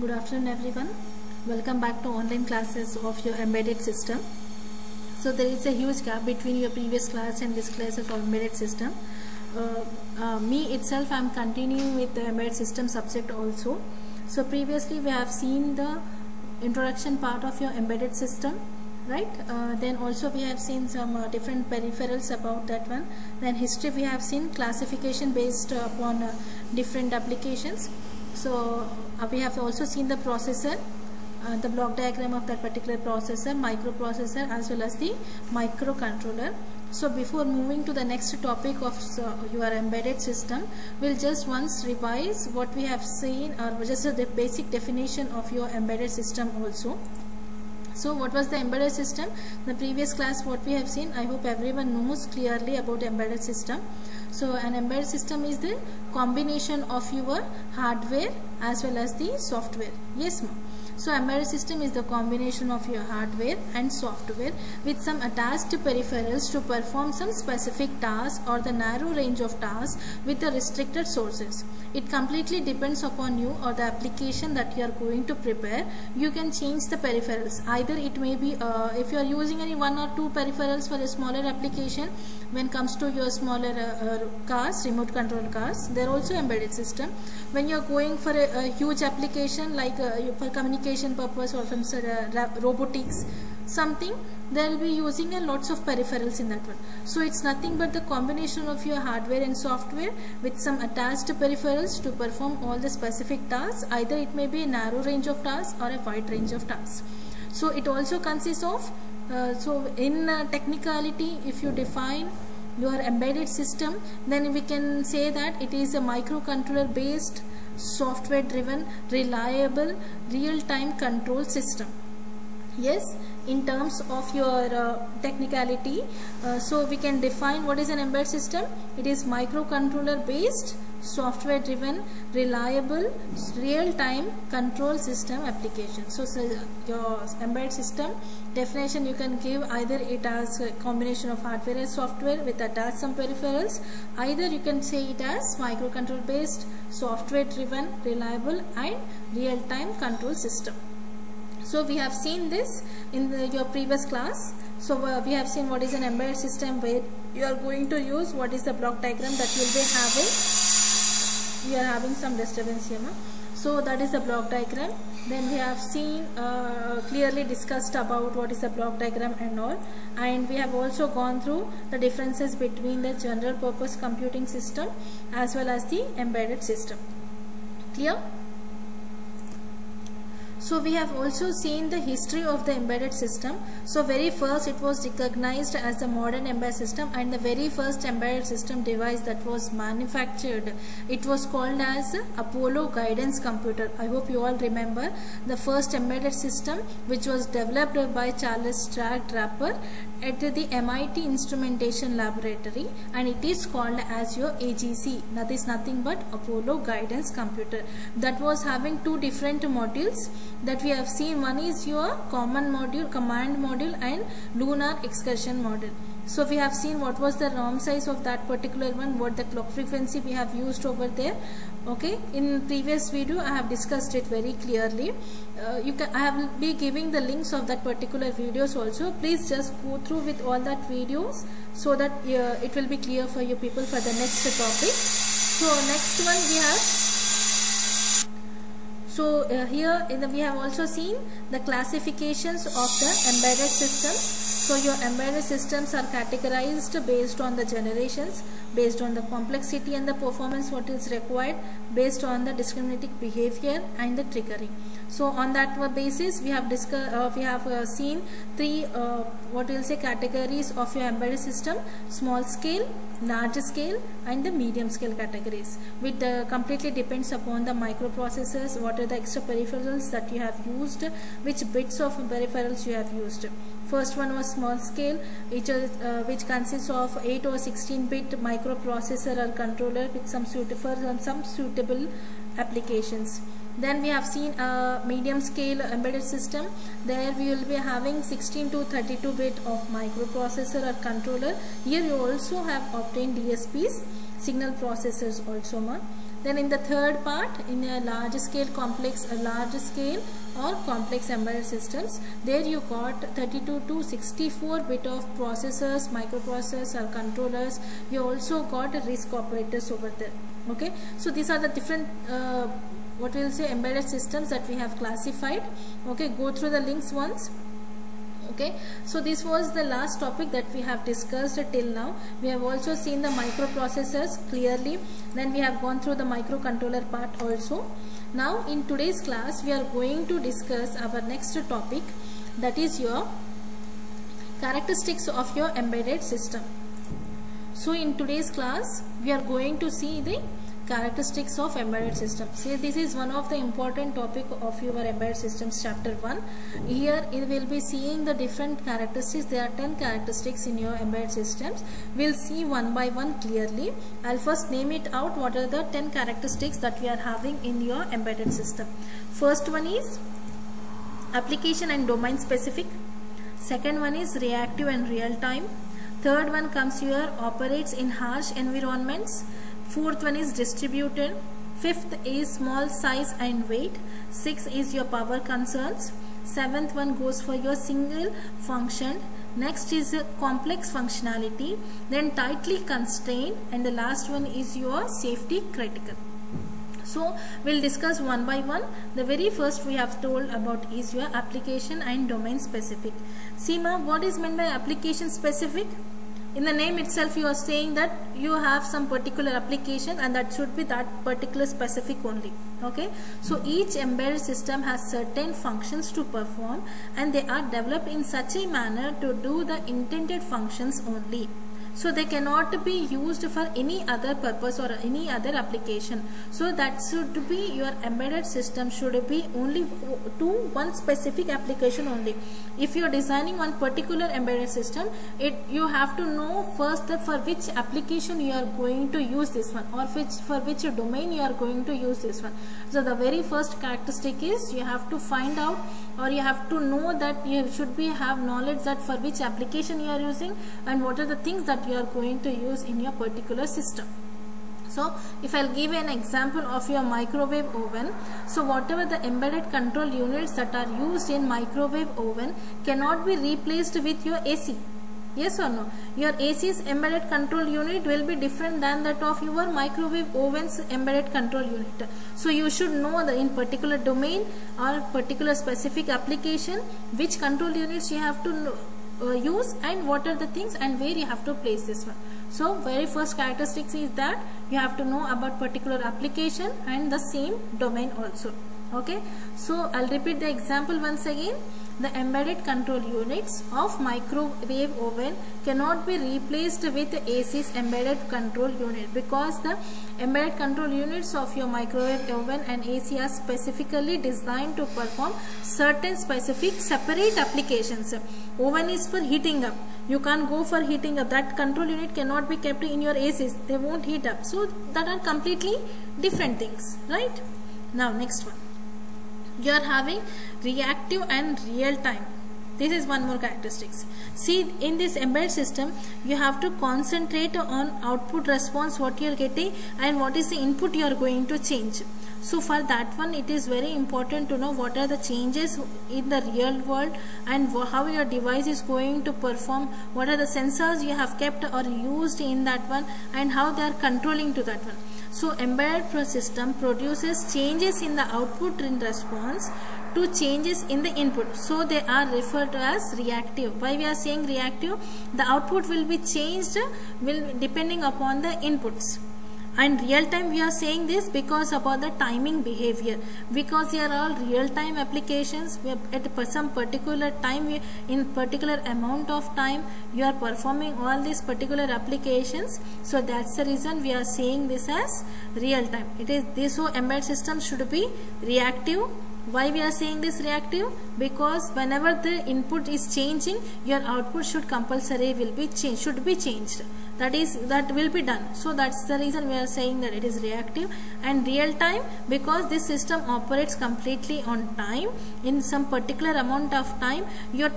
Good afternoon everyone. Welcome back to online classes of your embedded system. So there is a huge gap between your previous class and this class of embedded system. Me itself, I am continuing with the embedded system subject also. So previously we have seen the introduction part of your embedded system, right? Then also we have seen some different peripherals about that one. Then history we have seen classification based upon different applications. So we have also seen the processor, the block diagram of that particular processor, microprocessor, as well as the microcontroller. So before moving to the next topic of your embedded system, we'll just once revise what we have seen, or just the basic definition of your embedded system also. So what was the embedded system? The previous class what we have seen, I hope everyone knows clearly about embedded system. So an embedded system is the combination of your hardware as well as the software. Yes, ma'am. So embedded system is the combination of your hardware and software with some attached peripherals to perform some specific tasks or the narrow range of tasks with the restricted sources. It completely depends upon you or the application that you are going to prepare. You can change the peripherals. Either it may be if you are using any one or two peripherals for a smaller application, when it comes to your smaller cars, remote control cars, they are also embedded system. When you are going for a huge application like for communication purpose or from robotics, something, they will be using lots of peripherals in that one. So it's nothing but the combination of your hardware and software with some attached peripherals to perform all the specific tasks. Either it may be a narrow range of tasks or a wide range of tasks. So it also consists of so in technicality, if you define your embedded system, then we can say that it is a microcontroller based, software driven, reliable, real-time control system. Yes, in terms of your technicality, so we can define what is an embedded system. It is microcontroller based, software driven, reliable, real-time control system application. So your embedded system definition you can give either it as a combination of hardware and software with attached some peripherals. Either you can say it as microcontroller based, software driven, reliable and real-time control system. So we have seen this in your previous class. So we have seen what is an embedded system, where you are going to use what is the block diagram that you will be having. We are having some disturbance here, no? So that is the block diagram. Then we have seen clearly discussed about what is the block diagram and all, and we have also gone through the differences between the general purpose computing system as well as the embedded system. Clear? So we have also seen the history of the embedded system. So very first it was recognized as the modern embedded system, and the very first embedded system device that was manufactured, it was called as Apollo Guidance Computer. I hope you all remember the first embedded system, which was developed by Charles Draper at the MIT Instrumentation Laboratory, and it is called as your AGC. That is nothing but Apollo Guidance Computer. That was having two different modules that we have seen. One is your command module, command module, and lunar excursion module. So we have seen what was the ROM size of that particular one, what the clock frequency we have used over there. Okay, in previous video I have discussed it very clearly. I have be giving the links of that particular videos also. Please just go through with all that videos so that it will be clear for you people for the next topic. So next one we have. So here we have also seen the classifications of the embedded system. So your embedded systems are categorized based on the generations, based on the complexity and the performance what is required, based on the discriminating behavior and the triggering. So on that basis we have seen three what we'll say categories of your embedded system: small scale, large scale and the medium scale categories, which completely depends upon the microprocessors, what are the extra peripherals that you have used, which bits of peripherals you have used. First one was small scale, which consists of 8 or 16-bit microprocessor or controller with some suitable applications. Then we have seen a medium scale embedded system. There we will be having 16 to 32 bit of microprocessor or controller. Here you also have obtained DSPs, signal processors also. Then in the third part, in a large scale or complex embedded systems, there you got 32 to 64 bit of processors, microprocessors or controllers. You also got RISC operators over there. Okay, so these are the different what we'll say embedded systems that we have classified. Okay, go through the links once. Okay, so this was the last topic that we have discussed till now. We have also seen the microprocessors clearly, then we have gone through the microcontroller part also. Now in today's class we are going to discuss our next topic, that is your characteristics of your embedded system. So in today's class we are going to see the characteristics of embedded system. See, this is one of the important topic of your embedded systems chapter 1. Here we will be seeing the different characteristics. There are 10 characteristics in your embedded systems. We'll see one by one clearly. I'll first name it out. What are the 10 characteristics that we are having in your embedded system? First one is application and domain specific. Second one is reactive and real time. Third one comes your operates in harsh environments. Fourth one is distributed. Fifth is small size and weight. Sixth is your power concerns. Seventh one goes for your single function. Next is complex functionality. Then tightly constrained, and the last one is your safety critical. So we'll discuss one by one. The very first we have told about is your application and domain specific. Seema, what is meant by application specific? In the name itself you are saying that you have some particular application and that should be that particular specific only. Okay, so each embedded system has certain functions to perform and they are developed in such a manner to do the intended functions only. So they cannot be used for any other purpose or any other application. So that should be your embedded system should be only to one specific application only. If you are designing one particular embedded system, you have to know first that for which application you are going to use this one, or for which domain you are going to use this one. So the very first characteristic is you have to find out, or you have to know that you should have knowledge that for which application you are using and what are the things that you are going to use in your particular system. So if I'll give an example of your microwave oven, so whatever the embedded control units that are used in microwave oven cannot be replaced with your AC. Yes or no? Your AC's embedded control unit will be different than that of your microwave oven's embedded control unit. So you should know that in particular domain or particular specific application which control units you have to use and what are the things and where you have to place this one. So very first characteristics is that you have to know about particular application and the same domain also. Okay, so I'll repeat the example once again. The embedded control units of microwave oven cannot be replaced with AC's embedded control unit, because the embedded control units of your microwave oven and AC are specifically designed to perform certain specific separate applications. Oven is for heating up. You can't go for heating up. That control unit cannot be kept in your ACs. They won't heat up. So that are completely different things, right? Now next one. You are having reactive and real time. This is one more characteristics. See, in this embedded system you have to concentrate on output response, what you are getting and what is the input you are going to change. So for that one it is very important to know what are the changes in the real world and how your device is going to perform, what are the sensors you have kept or used in that one and how they are controlling to that one. So embedded system produces changes in the output in response to changes in the input. So they are referred to as reactive. Why we are saying reactive? The output will be changed depending upon the inputs. And real time we are saying this because about the timing behavior, because they are all real time applications. At some particular time, in particular amount of time you are performing all these particular applications. So that's the reason we are saying this as real time. It is this, so embedded system should be reactive. Why we are saying this reactive? Because whenever the input is changing, your output should compulsory will be changed, should be changed. That will be done. So that's the reason we are saying that it is reactive. And real time, because this system operates completely on time. In some particular amount of time, your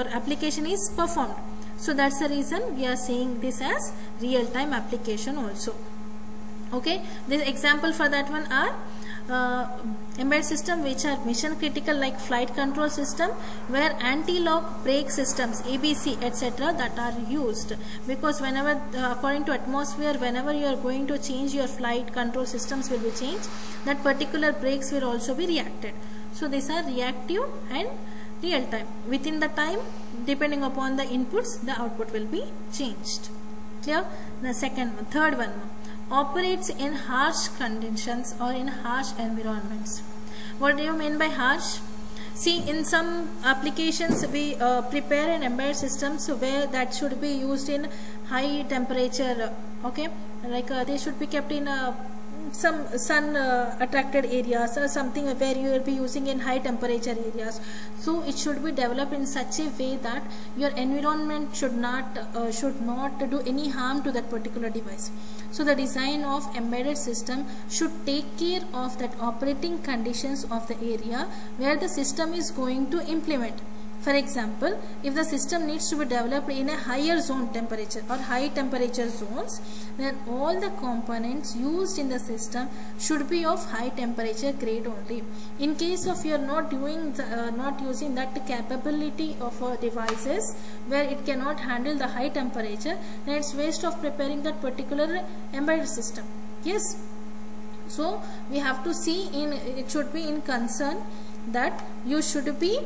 application is performed. So that's the reason we are saying this as real time application also. Okay, the example for that one are embedded system which are mission critical, like flight control system, where anti-lock brake systems, ABC, etc. that are used, because whenever according to atmosphere, whenever you are going to change your flight control systems will be changed, that particular brakes will also be reacted. So these are reactive and real time. Within the time, depending upon the inputs, the output will be changed. Clear? The second one, third one, operates in harsh conditions or in harsh environments. What do you mean by harsh? See, in some applications we prepare an embedded system so where that should be used in high temperature. Okay, like they should be kept in some sun attracted areas or something where you will be using in high temperature areas. So it should be developed in such a way that your environment should not do any harm to that particular device. So the design of embedded system should take care of that operating conditions of the area where the system is going to implement. For example, if the system needs to be developed in a higher zone temperature or high temperature zones, then all the components used in the system should be of high temperature grade only. In case of you are not using that capability of devices where it cannot handle the high temperature, then it's waste of preparing that particular embedded system. Yes. So we have to see it should be in concern that you should be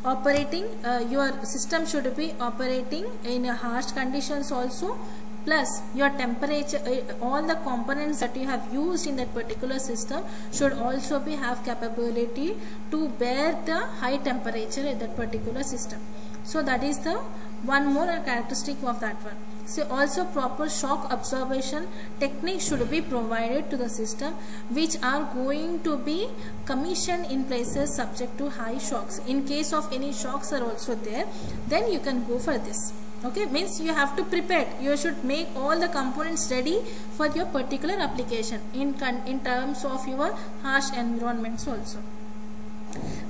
operating, your system should be operating in harsh conditions also, plus your temperature, all the components that you have used in that particular system should also have capability to bear the high temperature in that particular system. So that is the one more characteristic of that one. So also proper shock absorption techniques should be provided to the system, which are going to be commissioned in places subject to high shocks. In case of any shocks are also there, then you can go for this. Okay, means you have to prepare. You should make all the components ready for your particular application in terms of your harsh environments also.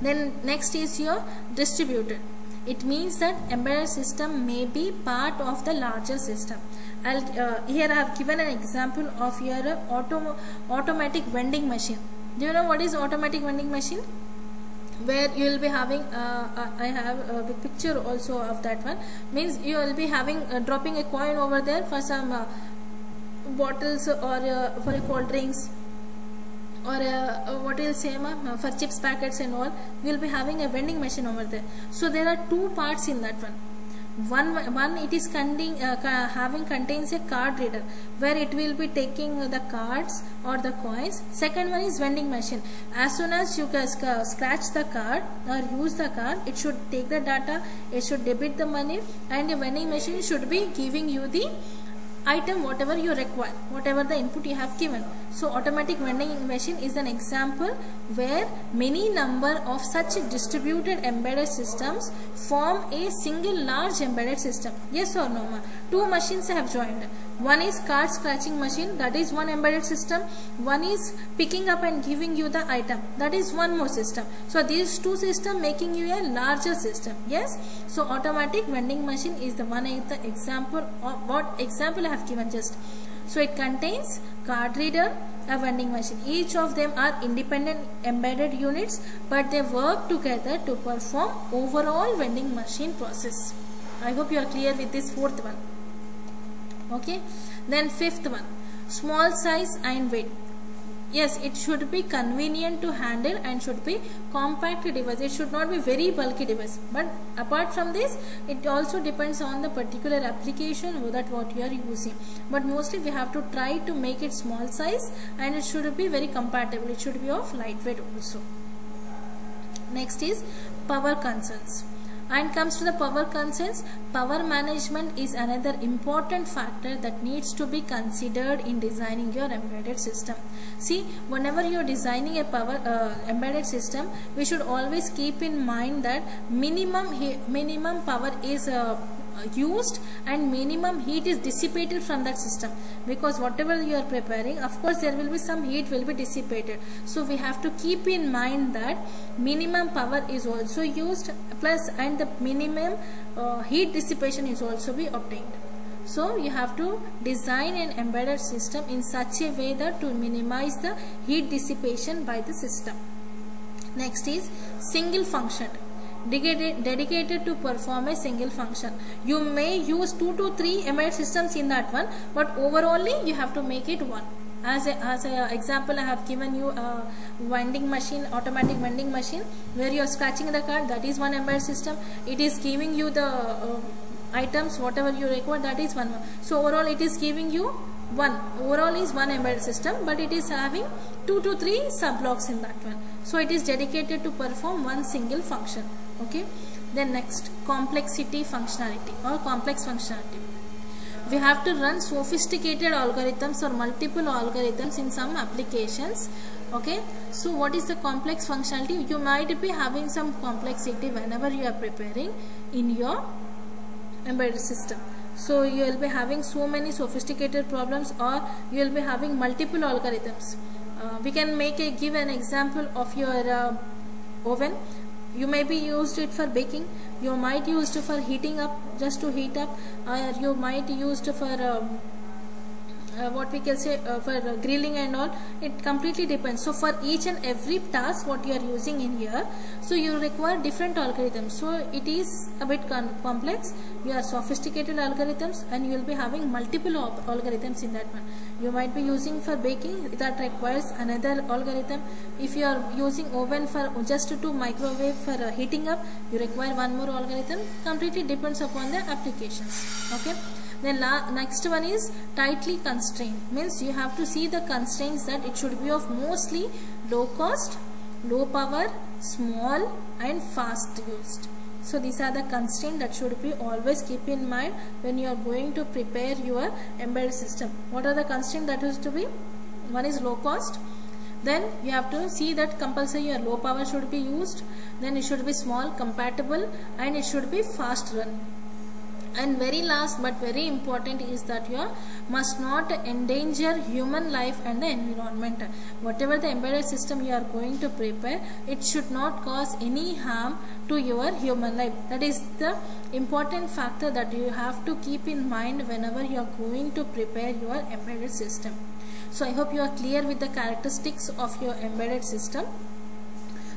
Then next is your distributed. It means that embedded system may be part of the larger system. Here I have given an example of your automatic vending machine. Do you know what is automatic vending machine? Where you will be having, I have a picture also of that one. Means you will be having dropping a coin over there for some bottles or for a cold drinks, or what you'll say for chips packets and all. We will be having a vending machine over there. So there are two parts in that one. One it is contains a card reader where it will be taking the cards or the coins. Second one is vending machine. As soon as you scratch the card or use the card, it should take the data, it should debit the money, and the vending machine should be giving you the item whatever you require, whatever the input you have given. So automatic vending machine is an example where many number of such distributed embedded systems form a single large embedded system. Yes or no, ma? Two machines have joined. One is card scratching machine, that is one embedded system. One is picking up and giving you the item, that is one more system. So these two systems making you a larger system. Yes. So automatic vending machine is the one example of what example I have given just. So it contains card reader, a vending machine. Each of them are independent embedded units, but they work together to perform overall vending machine process. I hope you are clear with this fourth one. Okay. Then fifth one, small size and weight. Yes, it should be convenient to handle and should be compact device. It should not be very bulky device. But apart from this, it also depends on the particular application that what you are using. But mostly we have to try to make it small size, and it should be very compatible. It should be of lightweight also. Next is power concerns. And comes to the power concerns, power management is another important factor that needs to be considered in designing your embedded system. See, whenever you are designing a power embedded system, we should always keep in mind that minimum power is used and minimum heat is dissipated from that system, because whatever you are preparing, of course there will be some heat will be dissipated. So we have to keep in mind that minimum power is also used, plus and the minimum heat dissipation is also be obtained. So you have to design an embedded system in such a way that to minimize the heat dissipation by the system. Next is single function, dedicated to perform a single function. You may use 2 to 3 embedded systems in that one, but overall you have to make it one. As a example, I have given you a vending machine, automatic vending machine, where you are scratching the card. That is one embedded system. It is giving you the items whatever you require. That is one. So overall it is giving you one. Overall is one embedded system, but it is having 2 to 3 sub-blocks in that one. So it is dedicated to perform one single function. Okay. Then next, complexity functionality or complex functionality. We have to run sophisticated algorithms or multiple algorithms in some applications. Okay. So what is the complex functionality? You might be having some complexity whenever you are preparing in your embedded system. So you will be having so many sophisticated problems, or you will be having multiple algorithms. We can give an example of your oven. You may be used it for baking, you might use it for heating up, just to heat up, or you might use it for what we can say for grilling and all. It completely depends. So for each and every task what you are using in here, so you require different algorithms. So it is a bit complex. You are sophisticated algorithms, and you will be having multiple algorithms in that one. You might be using for baking, that requires another algorithm. If you are using oven for just to microwave for heating up, you require one more algorithm. Completely depends upon the applications. Okay. Then next one is tightly constrained. Means you have to see the constraints that it should be of mostly low cost, low power, small and fast used. So these are the constraints that should be always keep in mind when you are going to prepare your embedded system. What are the constraints that is to be? One is low cost. Then you have to see that compulsory your low power should be used. Then it should be small, compatible, and it should be fast running. And very last but very important is that you must not endanger human life and the environment. Whatever the embedded system you are going to prepare, it should not cause any harm to your human life. That is the important factor that you have to keep in mind whenever you are going to prepare your embedded system. So I hope you are clear with the characteristics of your embedded system.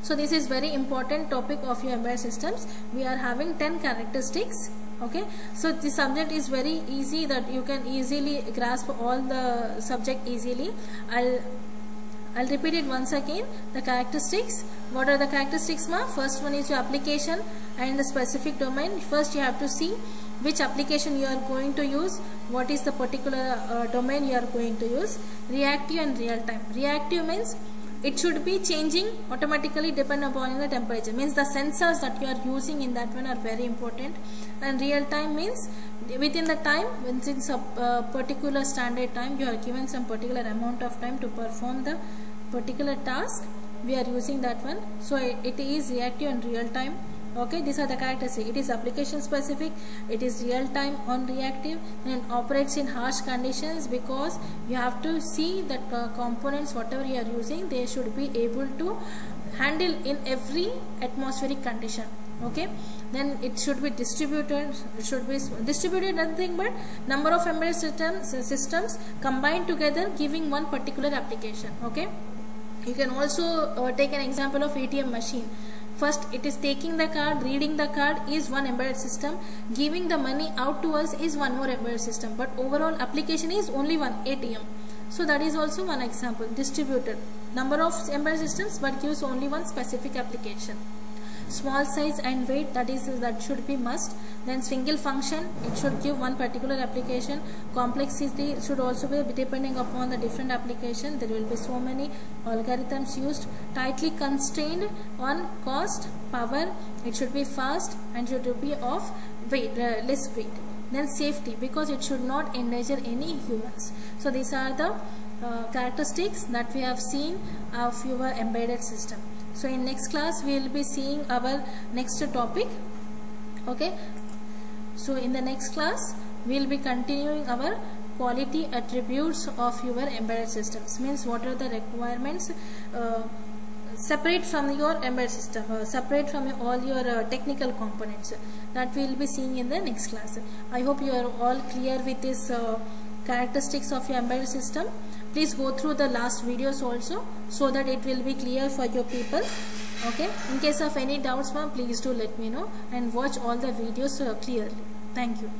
So this is very important topic of your embedded systems. We are having 10 characteristics. Okay, so the subject is very easy, that you can easily grasp all the subject easily. I'll repeat it once again. The characteristics. What are the characteristics, ma? First one is your application and the specific domain. First you have to see which application you are going to use, what is the particular domain you are going to use. Reactive and real time. Reactive means it should be changing automatically depending upon the temperature. Means the sensors that you are using in that one are very important. And real time means within the time, when it's a particular standard time, you are given some particular amount of time to perform the particular task, we are using that one. So it is reactive and real time. Okay, these are the characteristics. It is application specific, it is real time on reactive, and operates in harsh conditions, because you have to see that components whatever you are using, they should be able to handle in every atmospheric condition. Okay, then it should be distributed. It should be distributed, nothing but number of embedded systems combined together, giving one particular application. Okay, you can also take an example of ATM machine. First it is taking the card, reading the card is one embedded system, giving the money out to us is one more embedded system, but overall application is only one, ATM. So that is also one example. Distributed, number of embedded systems but gives only one specific application. Small size and weight, that should be must. Then single function, it should give one particular application. Complexity should also be depending upon the different application. There will be so many algorithms used. Tightly constrained on cost, power, it should be fast and should be of weight, less weight. Then safety, because it should not endanger any humans. So these are the characteristics that we have seen of your embedded system. So in next class we will be seeing our next topic. Okay, so in the next class we will be continuing our quality attributes of your embedded systems. Means what are the requirements separate from your embedded system, separate from all your technical components. That we will be seeing in the next class. I hope you are all clear with this characteristics of your embedded system. Please go through the last videos also, so that it will be clear for your people. Okay, in case of any doubts, ma'am, please do let me know, and watch all the videos clearly. Thank you.